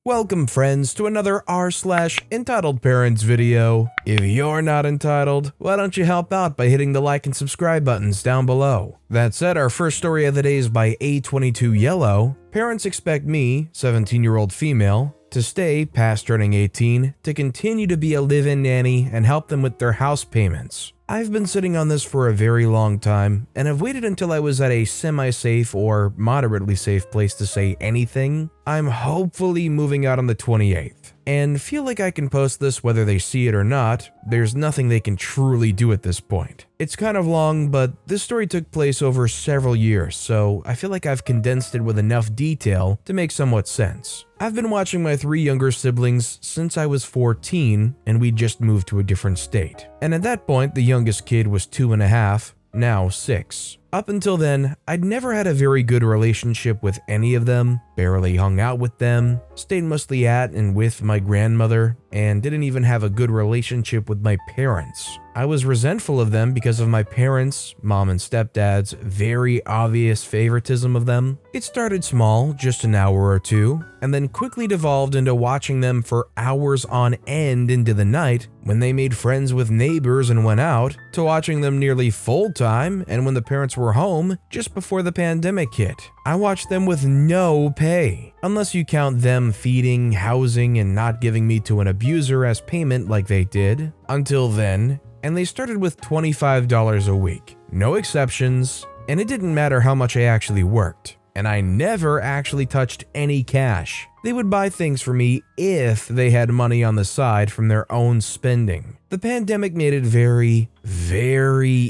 Welcome friends to another entitled parents video. If you're not entitled, why don't you help out by hitting the like and subscribe buttons down below. That said, our first story of the day is by A22 Yellow. Parents expect me, 17-year-old female, to stay past turning 18 to continue to be a live-in nanny and help them with their house payments. I've been sitting on this for a very long time and have waited until I was at a semi-safe or moderately safe place to say anything. I'm hopefully moving out on the 28th and feel like I can post this whether they see it or not. There's nothing they can truly do at this point. It's kind of long, but this story took place over several years, so I feel like I've condensed it with enough detail to make somewhat sense. I've been watching my 3 younger siblings since I was 14 and we just moved to a different state. And at that point, the youngest kid was 2.5, now 6. Up until then, I'd never had a very good relationship with any of them, barely hung out with them, stayed mostly at and with my grandmother, and didn't even have a good relationship with my parents. I was resentful of them because of my parents, mom and stepdad's very obvious favoritism of them. It started small, just an hour or two, and then quickly devolved into watching them for hours on end into the night when they made friends with neighbors and went out, to watching them nearly full-time and when the parents were home just before the pandemic hit. I watched them with no pay, unless you count them feeding, housing, and not giving me to an abuser as payment like they did. Until then, and they started with $25 a week, no exceptions, and it didn't matter how much I actually worked. And I never actually touched any cash. They would buy things for me if they had money on the side from their own spending. The pandemic made it very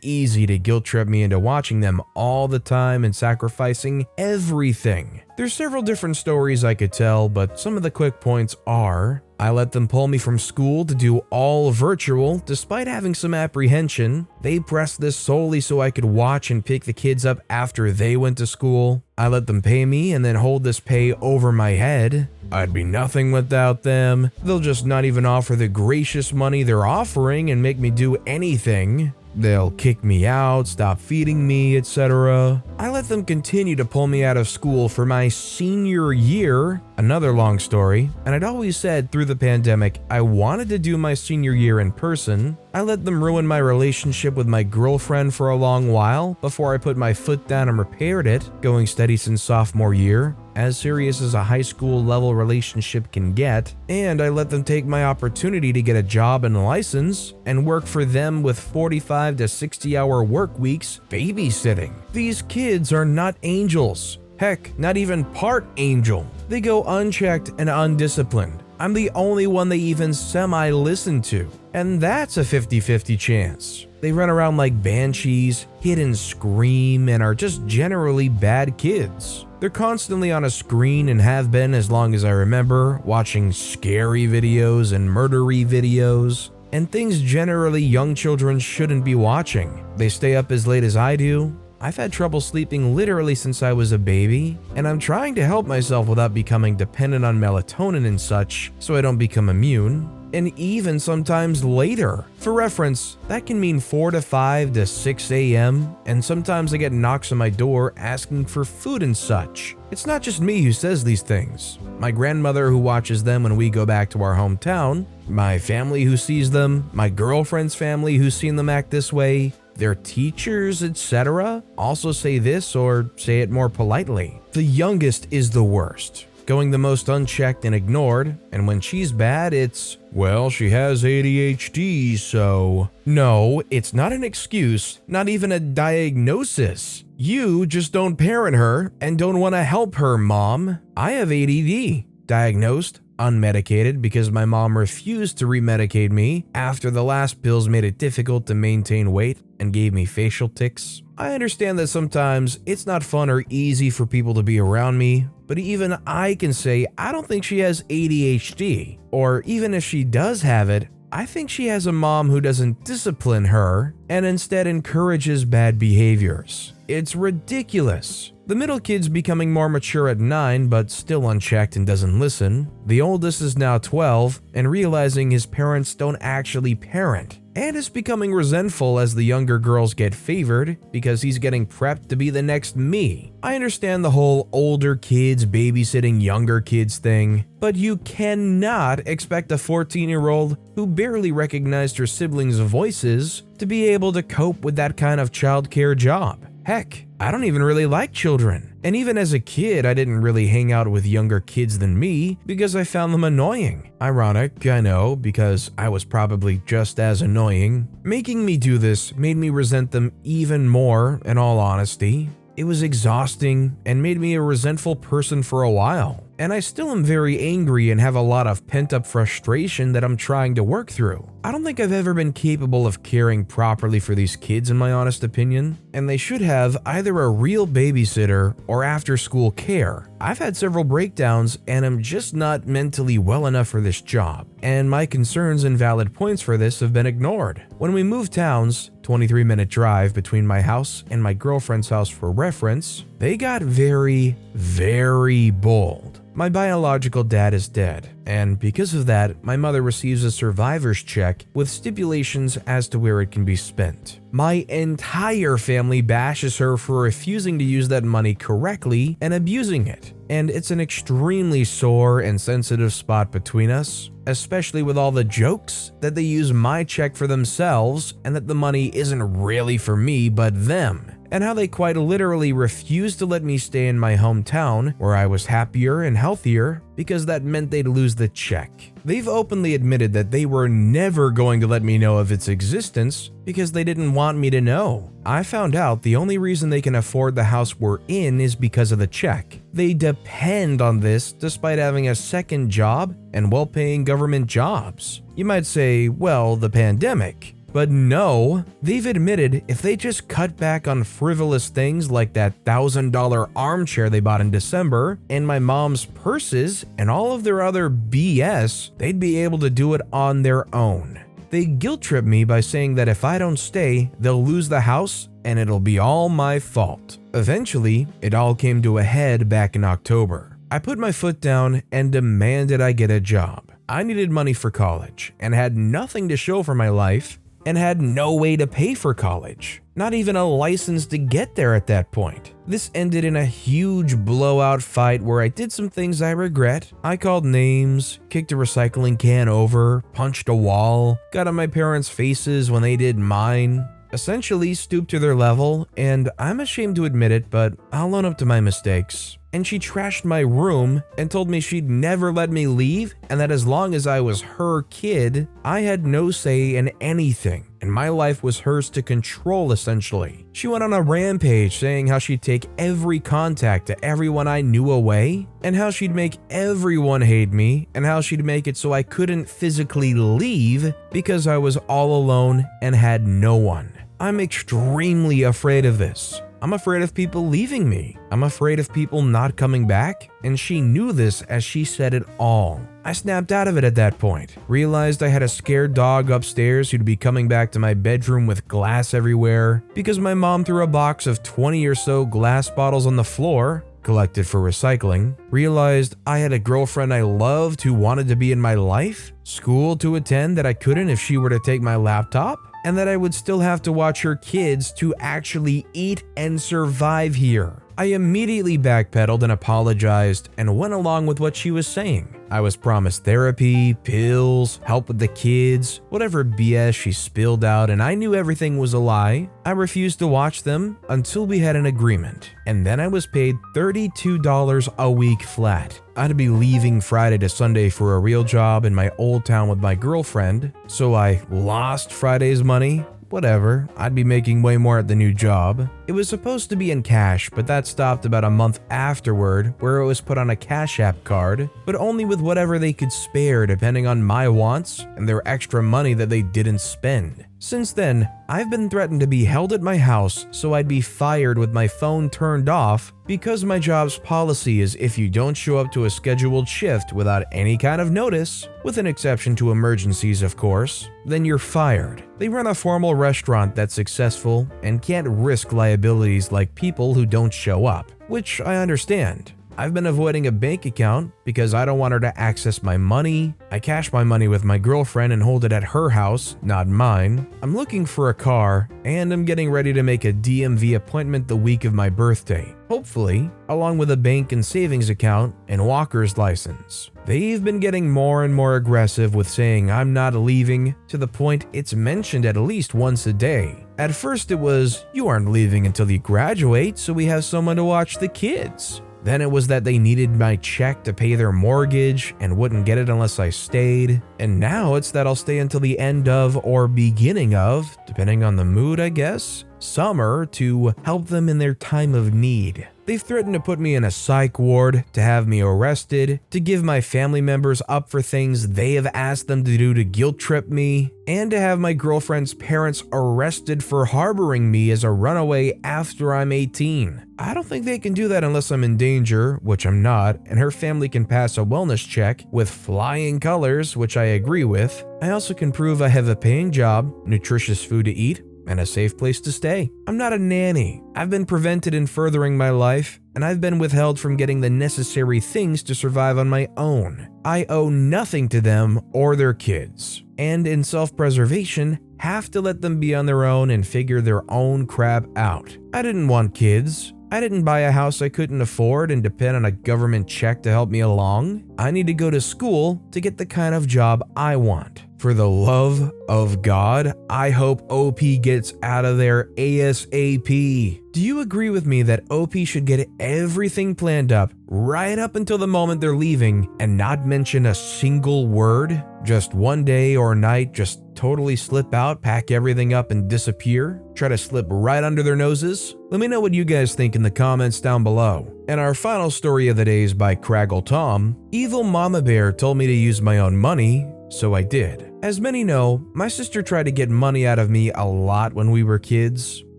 easy to guilt trip me into watching them all the time and sacrificing everything. There's several different stories I could tell, but some of the quick points are: I let them pull me from school to do all virtual despite having some apprehension. They pressed this solely so I could watch and pick the kids up after they went to school. I let them pay me and then hold this pay over my head. I'd be nothing without them. They'll just not even offer the gracious money they're offering and make me do anything. They'll kick me out, stop feeding me, etc. I let them continue to pull me out of school for my senior year, another long story, and I'd always said through the pandemic I wanted to do my senior year in person. I let them ruin my relationship with my girlfriend for a long while before I put my foot down and repaired it, going steady since sophomore year, as serious as a high school level relationship can get. And I let them take my opportunity to get a job and license and work for them with 45 to 60 hour work weeks babysitting. These kids are not angels. Heck, not even part angel. They go unchecked and undisciplined. I'm the only one they even semi-listen to, and that's a 50-50 chance. They run around like banshees, hit and scream, and are just generally bad kids. They're constantly on a screen and have been as long as I remember, watching scary videos and murdery videos, and things generally young children shouldn't be watching. They stay up as late as I do. I've had trouble sleeping literally since I was a baby, and I'm trying to help myself without becoming dependent on melatonin and such so I don't become immune. And even sometimes later. For reference, that can mean 4 to 5 to 6 a.m. and sometimes I get knocks on my door asking for food and such. It's not just me who says these things. My grandmother who watches them when we go back to our hometown, my family who sees them, my girlfriend's family who's seen them act this way, their teachers, etc. also say this or say it more politely. The youngest is the worst, going the most unchecked and ignored, and when she's bad, it's, well, she has ADHD, so... No, it's not an excuse, not even a diagnosis. You just don't parent her and don't want to help her, Mom. I have ADD, diagnosed, unmedicated because my mom refused to remedicate me after the last pills made it difficult to maintain weight and gave me facial tics. I understand that sometimes it's not fun or easy for people to be around me, but even I can say I don't think she has ADHD, or even if she does have it, I think she has a mom who doesn't discipline her and instead encourages bad behaviors. It's ridiculous. The middle kid's becoming more mature at 9 but still unchecked and doesn't listen. The oldest is now 12 and realizing his parents don't actually parent, and is becoming resentful as the younger girls get favored because he's getting prepped to be the next me. I understand the whole older kids babysitting younger kids thing, but you cannot expect a 14-year-old who barely recognized her siblings' voices to be able to cope with that kind of childcare job. Heck, I don't even really like children. And even as a kid, I didn't really hang out with younger kids than me because I found them annoying. Ironic, I know, because I was probably just as annoying. Making me do this made me resent them even more, in all honesty. It was exhausting and made me a resentful person for a while. And I still am very angry and have a lot of pent-up frustration that I'm trying to work through. I don't think I've ever been capable of caring properly for these kids in my honest opinion, and they should have either a real babysitter or after-school care. I've had several breakdowns and am just not mentally well enough for this job, and my concerns and valid points for this have been ignored. When we moved towns, 23-minute drive between my house and my girlfriend's house for reference, they got very, very bold. My biological dad is dead, and because of that, my mother receives a survivor's check with stipulations as to where it can be spent. My entire family bashes her for refusing to use that money correctly and abusing it, and it's an extremely sore and sensitive spot between us, especially with all the jokes that they use my check for themselves and that the money isn't really for me but them. And how they quite literally refused to let me stay in my hometown where I was happier and healthier because that meant they'd lose the check. They've openly admitted that they were never going to let me know of its existence because they didn't want me to know. I found out the only reason they can afford the house we're in is because of the check. They depend on this despite having a second job and well-paying government jobs. You might say, well, the pandemic. But no, they've admitted if they just cut back on frivolous things like that $1,000 armchair they bought in December and my mom's purses and all of their other BS, they'd be able to do it on their own. They guilt trip me by saying that if I don't stay, they'll lose the house and it'll be all my fault. Eventually, it all came to a head back in October. I put my foot down and demanded I get a job. I needed money for college and had nothing to show for my life, and had no way to pay for college, not even a license to get there at that point. This ended in a huge blowout fight where I did some things I regret. I called names, kicked a recycling can over, punched a wall, got on my parents' faces when they did mine, essentially stooped to their level, and I'm ashamed to admit it, but I'll own up to my mistakes. And she trashed my room and told me she'd never let me leave and that as long as I was her kid, I had no say in anything and my life was hers to control essentially. She went on a rampage saying how she'd take every contact to everyone I knew away and how she'd make everyone hate me and how she'd make it so I couldn't physically leave because I was all alone and had no one. I'm extremely afraid of this. I'm afraid of people leaving me. I'm afraid of people not coming back, and she knew this as she said it all. I snapped out of it at that point, realized I had a scared dog upstairs who'd be coming back to my bedroom with glass everywhere because my mom threw a box of 20 or so glass bottles on the floor, collected for recycling, realized I had a girlfriend I loved who wanted to be in my life, school to attend that I couldn't if she were to take my laptop, and that I would still have to watch her kids to actually eat and survive here. I immediately backpedaled and apologized and went along with what she was saying. I was promised therapy, pills, help with the kids, whatever BS she spilled out, and I knew everything was a lie. I refused to watch them until we had an agreement, and then I was paid $32 a week flat. I'd be leaving Friday to Sunday for a real job in my old town with my girlfriend, so I lost Friday's money. Whatever, I'd be making way more at the new job. It was supposed to be in cash, but that stopped about a month afterward, where it was put on a Cash App card, but only with whatever they could spare depending on my wants and their extra money that they didn't spend. Since then, I've been threatened to be held at my house so I'd be fired with my phone turned off because my job's policy is if you don't show up to a scheduled shift without any kind of notice, with an exception to emergencies of course, then you're fired. They run a formal restaurant that's successful and can't risk liabilities like people who don't show up, which I understand. I've been avoiding a bank account because I don't want her to access my money. I cash my money with my girlfriend and hold it at her house, not mine. I'm looking for a car, and I'm getting ready to make a DMV appointment the week of my birthday, hopefully, along with a bank and savings account and walker's license. They've been getting more and more aggressive with saying I'm not leaving, to the point it's mentioned at least once a day. At first it was, you aren't leaving until you graduate, so we have someone to watch the kids. Then it was that they needed my check to pay their mortgage and wouldn't get it unless I stayed. And now it's that I'll stay until the end of or beginning of, depending on the mood I guess, summer to help them in their time of need. They've threatened to put me in a psych ward, to have me arrested, to give my family members up for things they have asked them to do to guilt trip me, and to have my girlfriend's parents arrested for harboring me as a runaway after I'm 18. I don't think they can do that unless I'm in danger, which I'm not, and her family can pass a wellness check with flying colors, which I agree with. I also can prove I have a paying job, nutritious food to eat, and a safe place to stay. I'm not a nanny. I've been prevented in furthering my life, and I've been withheld from getting the necessary things to survive on my own. I owe nothing to them or their kids, and in self-preservation, have to let them be on their own and figure their own crap out. I didn't want kids. I didn't buy a house I couldn't afford and depend on a government check to help me along. I need to go to school to get the kind of job I want. For the love of God, I hope OP gets out of there ASAP. Do you agree with me that OP should get everything planned up right up until the moment they're leaving and not mention a single word? Just one day or night, just totally slip out, pack everything up and disappear? Try to slip right under their noses? Let me know what you guys think in the comments down below. And our final story of the day is by Craggle Tom. Evil Mamabear told me to use my own money, so I did. As many know, my sister tried to get money out of me a lot when we were kids,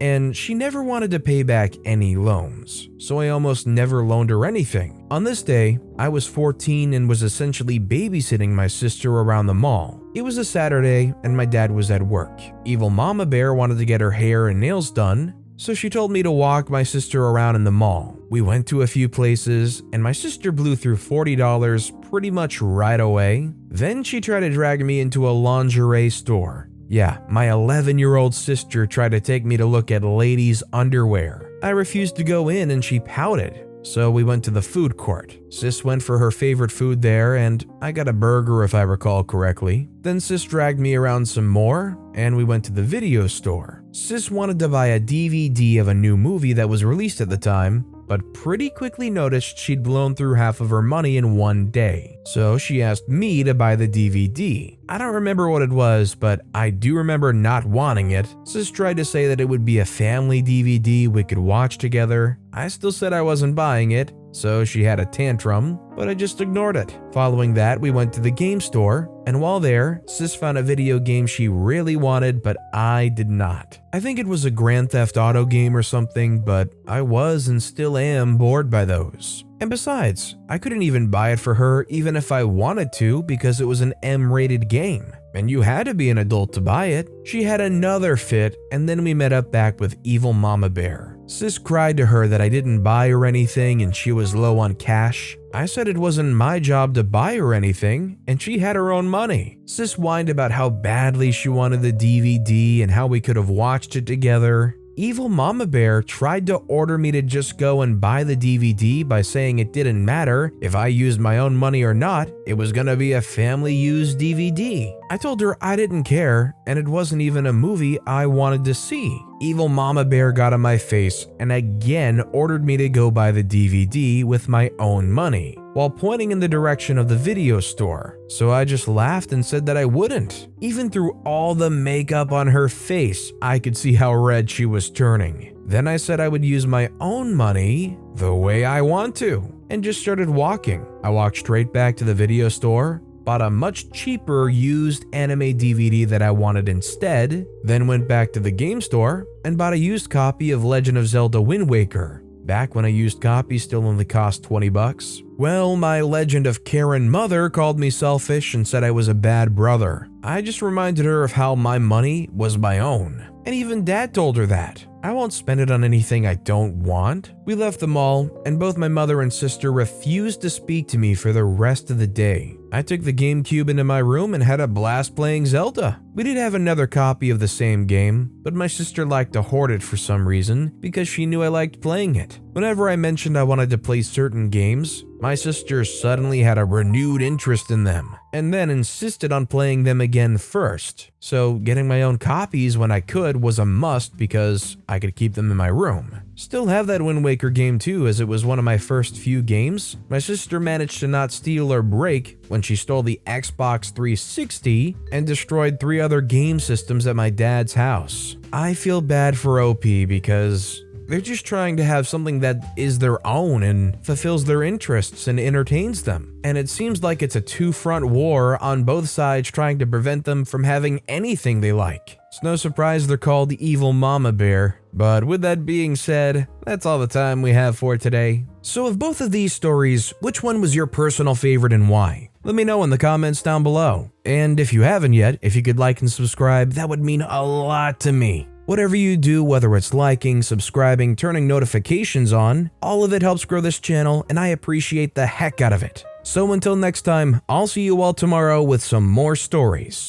and she never wanted to pay back any loans, so I almost never loaned her anything. On this day, I was 14 and was essentially babysitting my sister around the mall. It was a Saturday and my dad was at work. Evil Mamabear wanted to get her hair and nails done, so she told me to walk my sister around in the mall. We went to a few places, and my sister blew through $40 pretty much right away. Then she tried to drag me into a lingerie store. Yeah, my 11-year-old sister tried to take me to look at ladies' underwear. I refused to go in and she pouted. So we went to the food court. Sis went for her favorite food there, and I got a burger if I recall correctly. Then Sis dragged me around some more, and we went to the video store. Sis wanted to buy a DVD of a new movie that was released at the time, but pretty quickly noticed she'd blown through half of her money in one day. So she asked me to buy the DVD. I don't remember what it was, but I do remember not wanting it. Sis tried to say that it would be a family DVD we could watch together. I still said I wasn't buying it, so she had a tantrum, but I just ignored it. Following that, we went to the game store, and while there, Sis found a video game she really wanted, but I did not. I think it was a Grand Theft Auto game or something, but I was and still am bored by those. And besides, I couldn't even buy it for her even if I wanted to because it was an M-rated game. And you had to be an adult to buy it. She had another fit, and then we met up back with Evil Mamabear. Sis cried to her that I didn't buy her anything and she was low on cash. I said it wasn't my job to buy her anything, and she had her own money. Sis whined about how badly she wanted the DVD and how we could have watched it together. Evil Mamabear tried to order me to just go and buy the DVD by saying it didn't matter if I used my own money or not, it was gonna be a family-used DVD. I told her I didn't care, and it wasn't even a movie I wanted to see. Evil Mamabear got on my face and again ordered me to go buy the DVD with my own money, while pointing in the direction of the video store. So I just laughed and said that I wouldn't. Even through all the makeup on her face, I could see how red she was turning. Then I said I would use my own money the way I want to, and just started walking. I walked straight back to the video store, bought a much cheaper used anime DVD that I wanted instead, then went back to the game store and bought a used copy of Legend of Zelda Wind Waker, back when a used copy still only cost 20 bucks. Well, my Legend of Karen mother called me selfish and said I was a bad brother. I just reminded her of how my money was my own. And even Dad told her that. I won't spend it on anything I don't want. We left the mall, and both my mother and sister refused to speak to me for the rest of the day. I took the GameCube into my room and had a blast playing Zelda. We did have another copy of the same game, but my sister liked to hoard it for some reason because she knew I liked playing it. Whenever I mentioned I wanted to play certain games, my sister suddenly had a renewed interest in them, and then insisted on playing them again first. So getting my own copies when I could was a must because I could keep them in my room. Still have that Wind Waker game too, as it was one of my first few games. My sister managed to not steal or break when she stole the Xbox 360 and destroyed 3 other game systems at my dad's house. I feel bad for OP because they're just trying to have something that is their own and fulfills their interests and entertains them. And it seems like it's a two-front war on both sides trying to prevent them from having anything they like. It's no surprise they're called Evil Mamabear. But with that being said, that's all the time we have for today. So of both of these stories, which one was your personal favorite and why? Let me know in the comments down below. And if you haven't yet, if you could like and subscribe, that would mean a lot to me. Whatever you do, whether it's liking, subscribing, turning notifications on, all of it helps grow this channel and I appreciate the heck out of it. So until next time, I'll see you all tomorrow with some more stories.